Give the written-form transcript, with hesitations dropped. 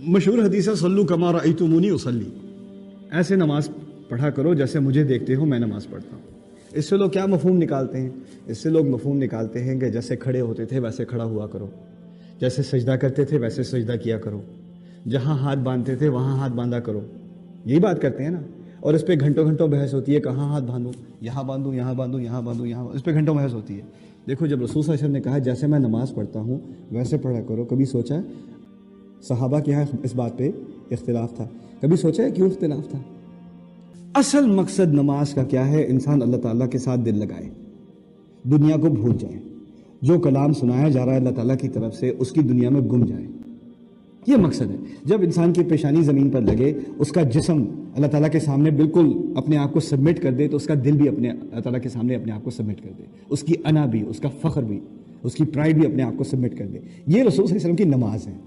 मशहूर हदीस है, सल्लू कमा रअयतुमूनी उसल्ली, ऐसे नमाज पढ़ा करो जैसे मुझे देखते हो मैं नमाज पढ़ता हूँ। इससे लोग क्या मफहूम निकालते हैं? इससे लोग मफहूम निकालते हैं कि जैसे खड़े होते थे वैसे खड़ा हुआ करो, जैसे सजदा करते थे वैसे सजदा किया करो, जहाँ हाथ बांधते थे वहाँ हाथ बांधा करो। यही बात करते हैं ना। और इस पर घंटों घंटों बहस होती है, कहाँ हाथ बांधूँ, यहाँ बांधूँ, यहाँ बांधूँ, यहाँ बांधूँ, यहाँ, इस पर घंटों बहस होती है। देखो, जब रसूल सल्लल्लाहु अलैहि वसल्लम ने कहा जैसे मैं नमाज़ पढ़ता हूँ वैसे पढ़ा करो, कभी सोचा है सहाबा के यहाँ इस बात पे इख्तिलाफ था? कभी सोचा है क्यों इख्तिलाफ था? असल मकसद नमाज का क्या है? इंसान अल्लाह ताला के साथ दिल लगाए, दुनिया को भूल जाए, जो कलाम सुनाया जा रहा है अल्लाह ताला की तरफ से उसकी दुनिया में गुम जाए। ये मकसद है। जब इंसान की पेशानी ज़मीन पर लगे, उसका जिस्म अल्लाह ताला के सामने बिल्कुल अपने आप को सबमिट कर दे, तो उसका दिल भी अपने अल्लाह ताला के सामने अपने आप को सबमिट कर दे, उसकी अना भी, उसका फ़ख्र भी, उसकी प्राइड भी अपने आप को सबमिट कर दे। ये रसूल सल्लल्लाहु अलैहि वसल्लम की नमाज है।